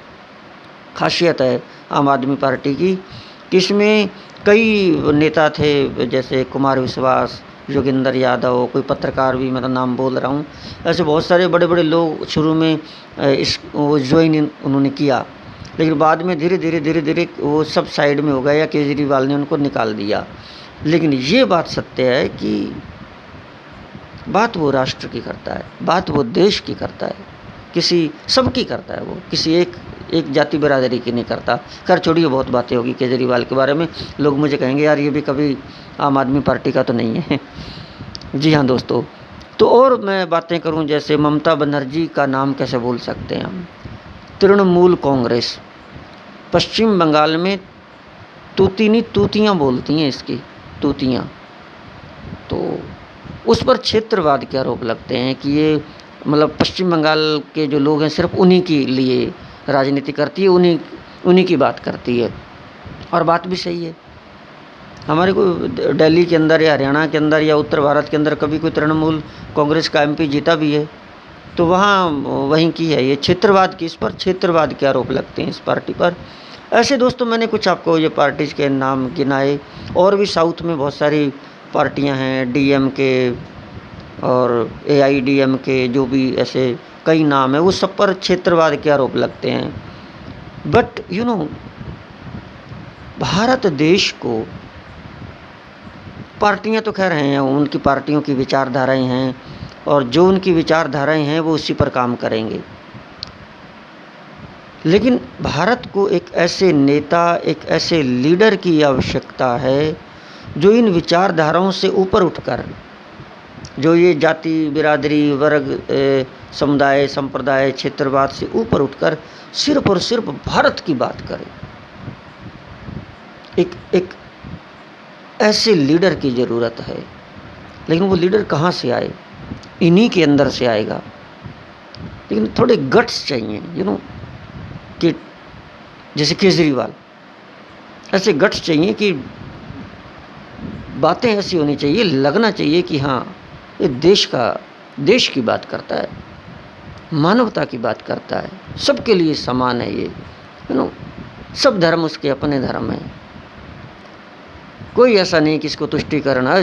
खासियत है आम आदमी पार्टी की कि इसमें कई नेता थे, जैसे कुमार विश्वास, योगेंद्र यादव, कोई पत्रकार भी, मैं तो नाम बोल रहा हूँ, ऐसे बहुत सारे बड़े बड़े लोग शुरू में वो ज्वाइन उन्होंने किया। लेकिन बाद में धीरे धीरे वो सब साइड में हो गया या केजरीवाल ने उनको निकाल दिया। लेकिन ये बात सत्य है कि बात वो राष्ट्र की करता है, बात वो देश की करता है, किसी सबकी करता है वो, किसी एक जाति बिरादरी की नहीं करता। खैर छोड़िए, बहुत बातें होगी केजरीवाल के बारे में। लोग मुझे कहेंगे यार ये भी कभी आम आदमी पार्टी का तो नहीं है। जी हाँ दोस्तों, तो और मैं बातें करूं, जैसे ममता बनर्जी का नाम कैसे भूल सकते हैं हम। तृणमूल कांग्रेस पश्चिम बंगाल में तूतियाँ बोलती हैं, इसकी तूतियाँ। तो उस पर क्षेत्रवाद के आरोप लगते हैं कि ये मतलब पश्चिम बंगाल के जो लोग हैं सिर्फ उन्हीं के लिए राजनीति करती है, उन्हीं की बात करती है। और बात भी सही है। हमारे को दिल्ली के अंदर या हरियाणा के अंदर या उत्तर भारत के अंदर कभी कोई तृणमूल कांग्रेस का एमपी जीता भी है तो वहाँ वहीं की है ये क्षेत्रवाद की, इस पर क्षेत्रवाद के आरोप लगते हैं इस पार्टी पर। ऐसे दोस्तों मैंने कुछ आपको ये पार्टीज़ के नाम गिनाए। और भी साउथ में बहुत सारी पार्टियां हैं, डीएमके और एआईडीएमके, जो भी ऐसे कई नाम है, वो सब पर क्षेत्रवाद के आरोप लगते हैं। बट भारत देश को पार्टियां तो खैर हैं, उनकी पार्टियों की विचारधाराएं हैं और जो उनकी विचारधाराएं हैं वो उसी पर काम करेंगे। लेकिन भारत को एक ऐसे नेता, एक ऐसे लीडर की आवश्यकता है जो इन विचारधाराओं से ऊपर उठकर, जो ये जाति बिरादरी वर्ग समुदाय संप्रदाय क्षेत्रवाद से ऊपर उठकर सिर्फ और सिर्फ भारत की बात करे। एक ऐसे लीडर की ज़रूरत है। लेकिन वो लीडर कहाँ से आए? इन्हीं के अंदर से आएगा। लेकिन थोड़े गट्स चाहिए, कि जैसे केजरीवाल, ऐसे गट्स चाहिए कि बातें ऐसी होनी चाहिए, लगना चाहिए कि हाँ ये देश की बात करता है, मानवता की बात करता है, सबके लिए समान है ये, सब धर्म उसके अपने धर्म हैं, कोई ऐसा नहीं कि इसको तुष्टिकरण है,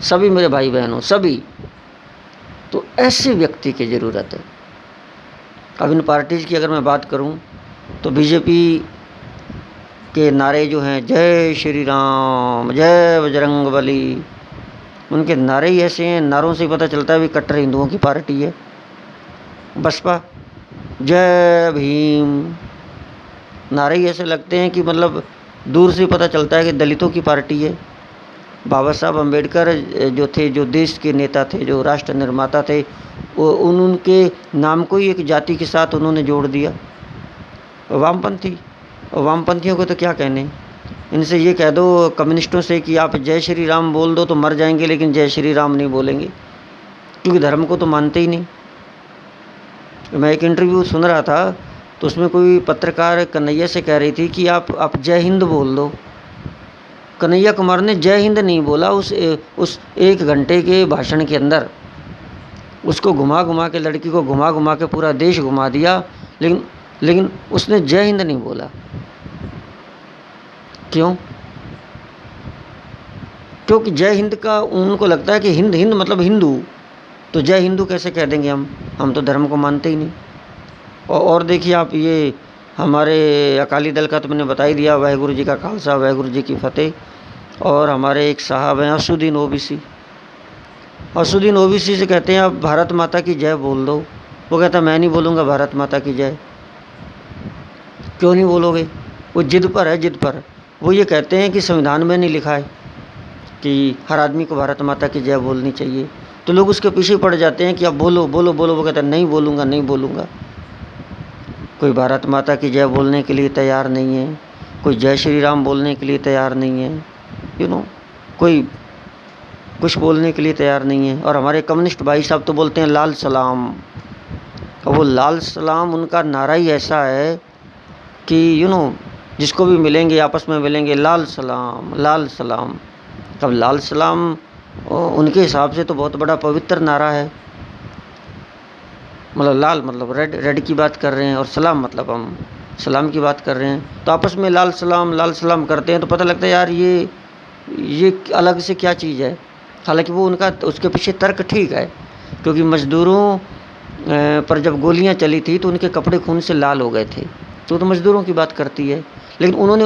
सभी मेरे भाई बहन हो, सभी। तो ऐसे व्यक्ति की ज़रूरत है। अब इन पार्टीज़ की अगर मैं बात करूं तो बीजेपी के नारे जो हैं, जय श्री राम, जय बजरंग बली, उनके नारे ही ऐसे हैं, नारों से ही पता चलता है भी कट्टर हिंदुओं की पार्टी है बसपा। जय भीम, नारे ही ऐसे लगते हैं कि मतलब दूर से पता चलता है कि दलितों की पार्टी है। बाबा साहब अम्बेडकर जो थे, जो देश के नेता थे, जो राष्ट्र निर्माता थे, वो उनके नाम को ही एक जाति के साथ उन्होंने जोड़ दिया। वामपंथी, वामपंथियों को तो क्या कहने, इनसे ये कह दो कम्युनिस्टों से कि आप जय श्री राम बोल दो तो मर जाएंगे, लेकिन जय श्री राम नहीं बोलेंगे, क्योंकि धर्म को तो मानते ही नहीं। मैं एक इंटरव्यू सुन रहा था, तो उसमें कोई पत्रकार कन्हैया से कह रही थी कि आप जय हिंद बोल दो। कन्हैया कुमार ने जय हिंद नहीं बोला उस 1 घंटे के भाषण के अंदर। उसको घुमा घुमा के, लड़की को घुमा घुमा के पूरा देश घुमा दिया, लेकिन उसने जय हिंद नहीं बोला। क्यों? क्योंकि जय हिंद का उनको लगता है कि हिंद हिंद मतलब हिंदू, तो जय हिंदू कैसे कह देंगे हम तो धर्म को मानते ही नहीं। और देखिए आप, ये हमारे अकाली दल का तो मैंने बता ही दिया, वाहेगुरु जी का खालसा वाहेगुरु जी की फतेह। और हमारे एक साहब हैं असुद्दीन ओवैसी, असुद्दीन ओवैसी से कहते हैं आप भारत माता की जय बोल दो। वो कहता मैं नहीं बोलूँगा भारत माता की जय। क्यों नहीं बोलोगे? वो जिद पर है, जिद पर। वो ये कहते हैं कि संविधान में नहीं लिखा है कि हर आदमी को भारत माता की जय बोलनी चाहिए, तो लोग उसके पीछे पड़ जाते हैं कि अब बोलो बोलो बोलो। वो कहता है नहीं बोलूँगा, नहीं बोलूँगा। कोई भारत माता की जय बोलने के लिए तैयार नहीं है, कोई जय श्री राम बोलने के लिए तैयार नहीं है, कोई कुछ बोलने के लिए तैयार नहीं है। और हमारे कम्युनिस्ट भाई साहब तो बोलते हैं लाल सलाम। और वो लाल सलाम उनका नारा ही ऐसा है कि जिसको भी मिलेंगे आपस में मिलेंगे लाल सलाम लाल सलाम। अब लाल सलाम उनके हिसाब से तो बहुत बड़ा पवित्र नारा है। मतलब लाल मतलब रेड की बात कर रहे हैं, और सलाम मतलब हम सलाम की बात कर रहे हैं। तो आपस में लाल सलाम करते हैं, तो पता लगता है यार ये अलग से क्या चीज़ है। हालांकि वो उनका उसके पीछे तर्क ठीक है, क्योंकि मज़दूरों पर जब गोलियां चली थी तो उनके कपड़े खून से लाल हो गए थे, तो मज़दूरों की बात करती है। लेकिन उन्होंने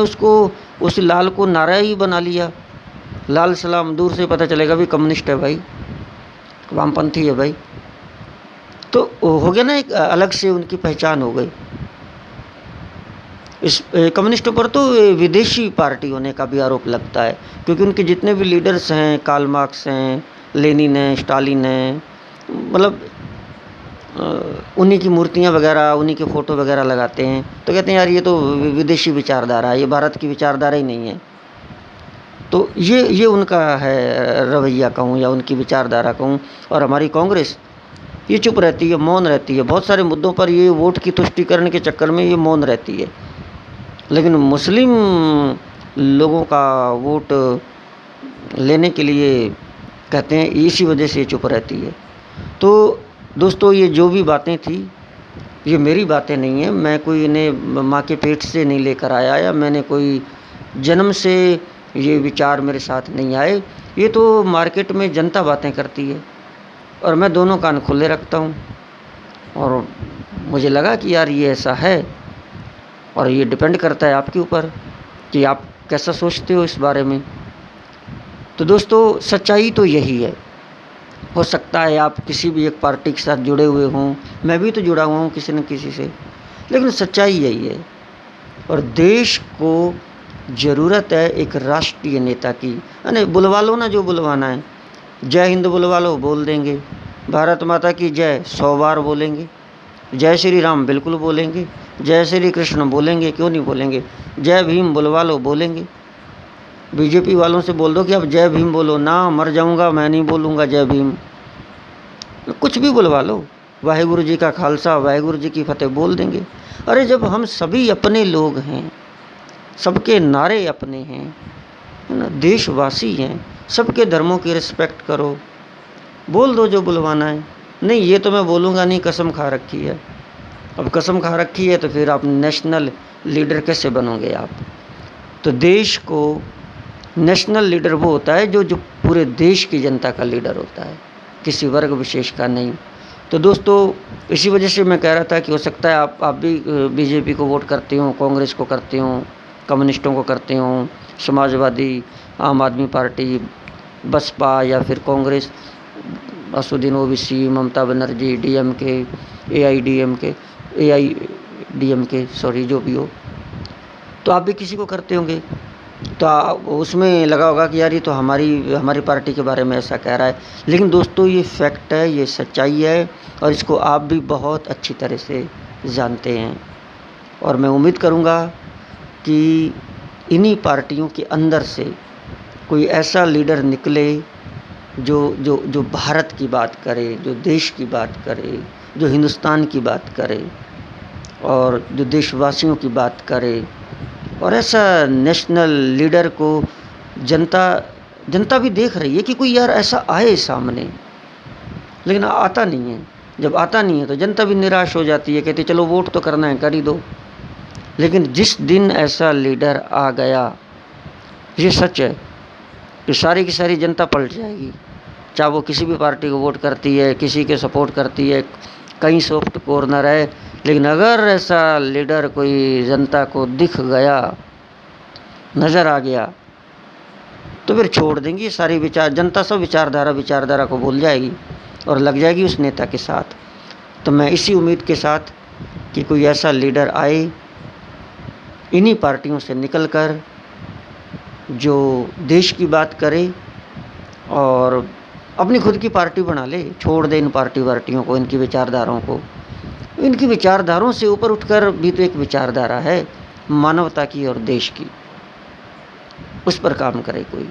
उस लाल को नारा ही बना लिया, लाल सलाम। दूर से पता चलेगा भी कम्युनिस्ट है भाई, वामपंथी है भाई। तो हो गया ना, एक अलग से उनकी पहचान हो गई। इस कम्युनिस्टों पर तो विदेशी पार्टी होने का भी आरोप लगता है, क्योंकि उनके जितने भी लीडर्स हैं, कार्ल मार्क्स हैं, लेनिन हैं, स्टालिन हैं, मतलब उन्हीं की मूर्तियां वगैरह, उन्हीं के फ़ोटो वगैरह लगाते हैं। तो कहते हैं यार ये तो विदेशी विचारधारा है, ये भारत की विचारधारा ही नहीं है। तो ये उनका है रवैया कहूँ या उनकी विचारधारा कहूँ। और हमारी कांग्रेस ये चुप रहती है, मौन रहती है। बहुत सारे मुद्दों पर ये वोट की तुष्टीकरण के चक्कर में ये मौन रहती है, लेकिन मुस्लिम लोगों का वोट लेने के लिए कहते हैं इसी वजह से चुप रहती है। तो दोस्तों, ये जो भी बातें थी ये मेरी बातें नहीं हैं। मैं कोई इन्हें माँ के पेट से नहीं लेकर आया, या मैंने कोई जन्म से ये विचार मेरे साथ नहीं आए। ये तो मार्केट में जनता बातें करती है, और मैं दोनों कान खुले रखता हूँ। और मुझे लगा कि यार ये ऐसा है, और ये डिपेंड करता है आपके ऊपर कि आप कैसा सोचते हो इस बारे में। तो दोस्तों, सच्चाई तो यही है। हो सकता है आप किसी भी एक पार्टी के साथ जुड़े हुए हों, मैं भी तो जुड़ा हुआ हूँ किसी न किसी से, लेकिन सच्चाई यही है। और देश को ज़रूरत है एक राष्ट्रीय नेता की। अरे बुलवा लो ना जो बुलवाना है, जय हिंद बुलवा लो, बोल देंगे। भारत माता की जय 100 बार बोलेंगे, जय श्री राम बिल्कुल बोलेंगे, जय श्री कृष्ण बोलेंगे, क्यों नहीं बोलेंगे। जय भीम बुलवा लो, बोलेंगे। बीजेपी वालों से बोल दो कि अब जय भीम बोलो ना, मर जाऊंगा मैं नहीं बोलूँगा जय भीम। कुछ भी बुलवा लो, वाहेगुरु जी का खालसा वाहेगुरु जी की फतेह बोल देंगे। अरे जब हम सभी अपने लोग हैं, सबके नारे अपने हैं, है ना, देशवासी हैं, सबके धर्मों की रिस्पेक्ट करो, बोल दो जो बुलवाना है। नहीं, ये तो मैं बोलूँगा नहीं, कसम खा रखी है। अब कसम खा रखी है तो फिर आप नेशनल लीडर कैसे बनोगे आप। तो देश को नेशनल लीडर वो होता है जो पूरे देश की जनता का लीडर होता है, किसी वर्ग विशेष का नहीं। तो दोस्तों, इसी वजह से मैं कह रहा था कि हो सकता है आप भी बीजेपी को वोट करते हो, कांग्रेस को करते हो, कम्युनिस्टों को करते हो, समाजवादी, आम आदमी पार्टी, बसपा या फिर Congress, Asaduddin Owaisi, Mamata Banerjee, DMK, AIADMK, sorry, जो भी हो, तो आप भी किसी को करते होंगे, तो उसमें लगा होगा कि यार ये तो हमारी पार्टी के बारे में ऐसा कह रहा है। लेकिन दोस्तों, ये फैक्ट है, ये सच्चाई है, और इसको आप भी बहुत अच्छी तरह से जानते हैं। और मैं उम्मीद करूँगा कि इन्हीं पार्टियों के अंदर से कोई ऐसा लीडर निकले जो जो जो भारत की बात करे, जो देश की बात करे, जो हिंदुस्तान की बात करे, और जो देशवासियों की बात करे, और ऐसा नेशनल लीडर को जनता भी देख रही है कि कोई यार ऐसा आए सामने, लेकिन आता नहीं है। जब आता नहीं है तो जनता भी निराश हो जाती है, कहती चलो वोट तो करना है, कर ही दो। लेकिन जिस दिन ऐसा लीडर आ गया, ये सच है कि सारी की सारी जनता पलट जाएगी। चाहे वो किसी भी पार्टी को वोट करती है, किसी के सपोर्ट करती है, कहीं सॉफ्ट कॉर्नर है, लेकिन अगर ऐसा लीडर कोई जनता को दिख गया, नज़र आ गया, तो फिर छोड़ देंगी सारी जनता, सब विचारधारा को भूल जाएगी और लग जाएगी उस नेता के साथ। तो मैं इसी उम्मीद के साथ कि कोई ऐसा लीडर आए इन्हीं पार्टियों से निकलकर, जो देश की बात करे और अपनी खुद की पार्टी बना ले, छोड़ दे इन वार्टियों को, इनकी विचारधाराओं को। इनकी विचारधाराओं से ऊपर उठकर भी तो एक विचारधारा है मानवता की और देश की, उस पर काम करे कोई।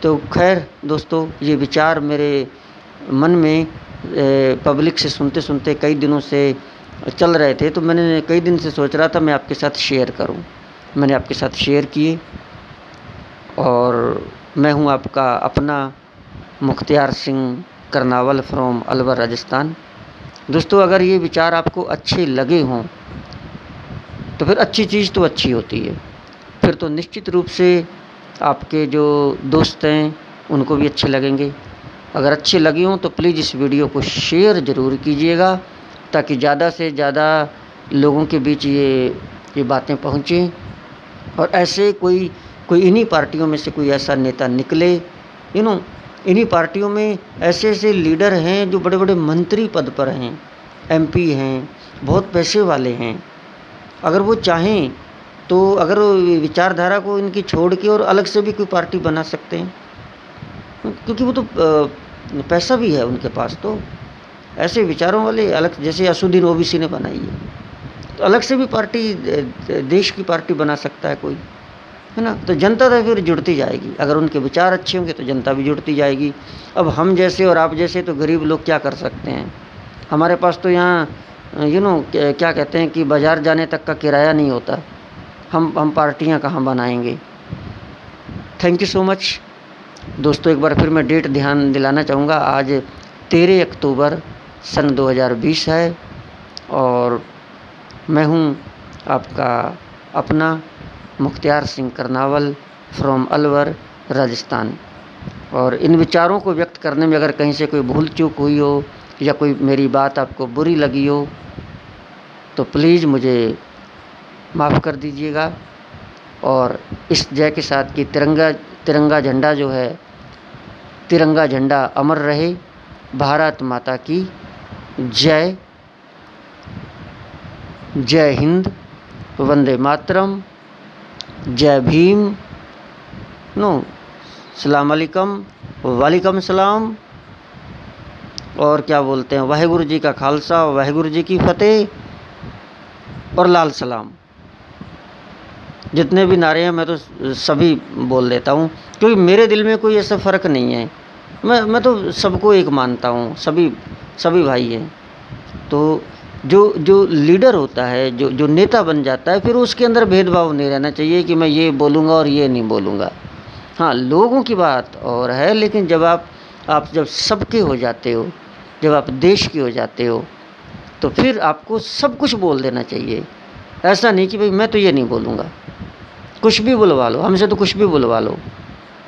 तो खैर दोस्तों, ये विचार मेरे मन में पब्लिक से सुनते सुनते कई दिनों से चल रहे थे, तो मैंने कई दिन से सोच रहा था मैं आपके साथ शेयर करूं। मैंने आपके साथ शेयर किए, और मैं हूं आपका अपना मुख्तियार सिंह करनावल फ्रॉम अलवर, राजस्थान। दोस्तों, अगर ये विचार आपको अच्छे लगे हों तो फिर अच्छी चीज़ तो अच्छी होती है, फिर तो निश्चित रूप से आपके जो दोस्त हैं उनको भी अच्छे लगेंगे। अगर अच्छे लगे हों तो प्लीज़ इस वीडियो को शेयर ज़रूर कीजिएगा, ताकि ज़्यादा से ज़्यादा लोगों के बीच ये बातें पहुँचें, और ऐसे कोई इन्हीं पार्टियों में से कोई ऐसा नेता निकले। इन्हीं पार्टियों में ऐसे ऐसे लीडर हैं जो बड़े बड़े मंत्री पद पर हैं, एमपी हैं, बहुत पैसे वाले हैं। अगर वो चाहें तो अगर विचारधारा को इनकी छोड़ के और अलग से भी कोई पार्टी बना सकते हैं, क्योंकि वो तो पैसा भी है उनके पास। तो ऐसे विचारों वाले अलग, जैसे असुद्दीन ओवैसी ने बनाई है, तो अलग से भी पार्टी, देश की पार्टी बना सकता है कोई, है ना। तो जनता तो फिर जुड़ती जाएगी, अगर उनके विचार अच्छे होंगे तो जनता भी जुड़ती जाएगी। अब हम जैसे और आप जैसे तो गरीब लोग क्या कर सकते हैं? हमारे पास तो यहाँ क्या कहते हैं कि बाज़ार जाने तक का किराया नहीं होता। हम पार्टियाँ कहाँ बनाएंगे? थैंक यू सो मच दोस्तों। एक बार फिर मैं डेट ध्यान दिलाना चाहूँगा, आज 13 अक्टूबर सन 2020 है, और मैं हूँ आपका अपना मुख्तियार सिंह करनावल फ्रॉम अलवर, राजस्थान। और इन विचारों को व्यक्त करने में अगर कहीं से कोई भूल चूक हुई हो या कोई मेरी बात आपको बुरी लगी हो तो प्लीज़ मुझे माफ़ कर दीजिएगा। और इस जय के साथ कि तिरंगा झंडा जो है, तिरंगा झंडा अमर रहे। भारत माता की जय। जय हिंद, वंदे मातरम, जय भीम, सलाम अलैकुम, वालेकुम सलाम, और क्या बोलते हैं, वाहेगुरु जी का खालसा, वाहेगुरु जी की फतेह, और लाल सलाम। जितने भी नारे हैं मैं तो सभी बोल देता हूँ, क्योंकि मेरे दिल में कोई ऐसा फ़र्क नहीं है। मैं तो सबको एक मानता हूँ, सभी भाई हैं। तो जो लीडर होता है, जो नेता बन जाता है, फिर उसके अंदर भेदभाव नहीं रहना चाहिए कि मैं ये बोलूँगा और ये नहीं बोलूँगा। हाँ, लोगों की बात और है, लेकिन जब आप जब सबके हो जाते हो, जब आप देश के हो जाते हो, तो फिर आपको सब कुछ बोल देना चाहिए। ऐसा नहीं कि भाई मैं तो ये नहीं बोलूँगा, कुछ भी बुलवा लो, हमसे तो कुछ भी बुलवा लो,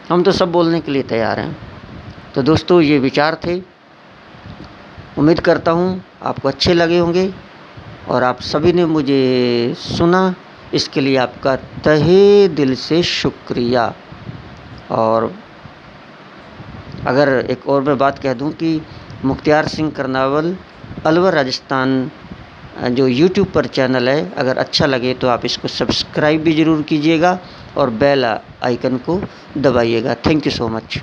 हम तो सब बोलने के लिए तैयार हैं। तो दोस्तों, ये विचार थे, उम्मीद करता हूँ आपको अच्छे लगे होंगे, और आप सभी ने मुझे सुना, इसके लिए आपका तहे दिल से शुक्रिया। और अगर एक और मैं बात कह दूं कि मुख्तियार सिंह करनावल अलवर राजस्थान जो यूट्यूब पर चैनल है, अगर अच्छा लगे तो आप इसको सब्सक्राइब भी ज़रूर कीजिएगा और बेल आइकन को दबाइएगा। Thank you so much.